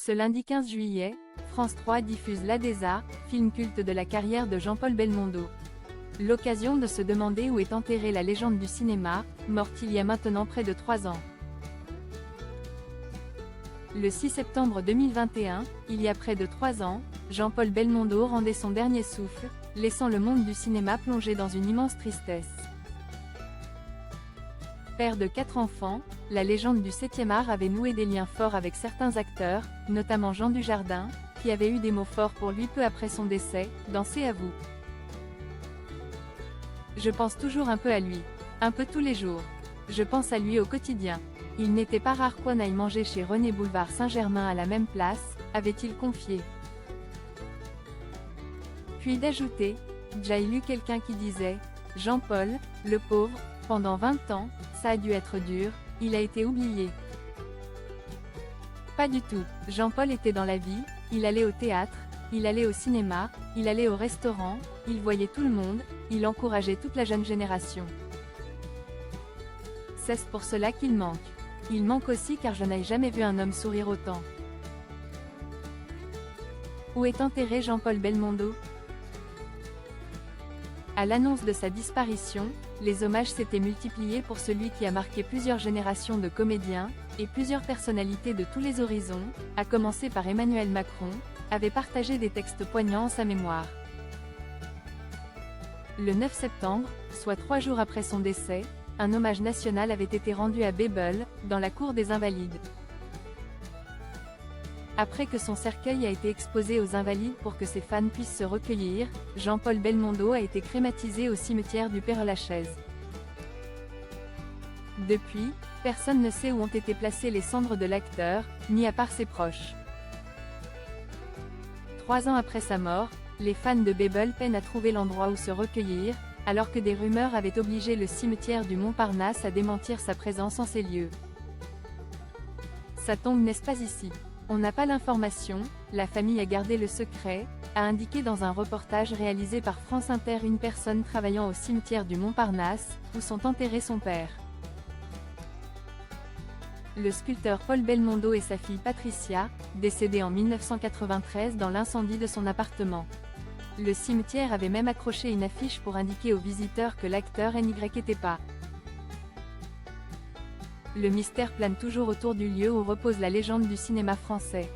Ce lundi 15 juillet, France 3 diffuse L'A des Arts, film culte de la carrière de Jean-Paul Belmondo. L'occasion de se demander où est enterrée la légende du cinéma, morte il y a maintenant près de 3 ans. Le 6 septembre 2021, il y a près de 3 ans, Jean-Paul Belmondo rendait son dernier souffle, laissant le monde du cinéma plongé dans une immense tristesse. Père de 4 enfants, la légende du 7e art avait noué des liens forts avec certains acteurs, notamment Jean Dujardin, qui avait eu des mots forts pour lui peu après son décès, dans C'est à vous. Je pense toujours un peu à lui. Un peu tous les jours. Je pense à lui au quotidien. Il n'était pas rare qu'on aille manger chez René Boulevard Saint-Germain à la même place, avait-il confié. Puis d'ajouter, j'ai lu quelqu'un qui disait, Jean-Paul, le pauvre, pendant 20 ans, ça a dû être dur, il a été oublié. Pas du tout, Jean-Paul était dans la vie, il allait au théâtre, il allait au cinéma, il allait au restaurant, il voyait tout le monde, il encourageait toute la jeune génération. C'est pour cela qu'il manque. Il manque aussi car je n'ai jamais vu un homme sourire autant. Où est enterré Jean-Paul Belmondo? À l'annonce de sa disparition, les hommages s'étaient multipliés pour celui qui a marqué plusieurs générations de comédiens, et plusieurs personnalités de tous les horizons, à commencer par Emmanuel Macron, avaient partagé des textes poignants en sa mémoire. Le 9 septembre, soit 3 jours après son décès, un hommage national avait été rendu à Bebel, dans la cour des Invalides. Après que son cercueil a été exposé aux Invalides pour que ses fans puissent se recueillir, Jean-Paul Belmondo a été crématisé au cimetière du Père-Lachaise. Depuis, personne ne sait où ont été placées les cendres de l'acteur, ni à part ses proches. 3 ans après sa mort, les fans de Bebel peinent à trouver l'endroit où se recueillir, alors que des rumeurs avaient obligé le cimetière du Montparnasse à démentir sa présence en ces lieux. Sa tombe n'est pas ici. On n'a pas l'information, la famille a gardé le secret, a indiqué dans un reportage réalisé par France Inter une personne travaillant au cimetière du Montparnasse, où sont enterrés son père. Le sculpteur Paul Belmondo et sa fille Patricia, décédée en 1993 dans l'incendie de son appartement. Le cimetière avait même accroché une affiche pour indiquer aux visiteurs que l'acteur NY était pas. Le mystère plane toujours autour du lieu où repose la légende du cinéma français.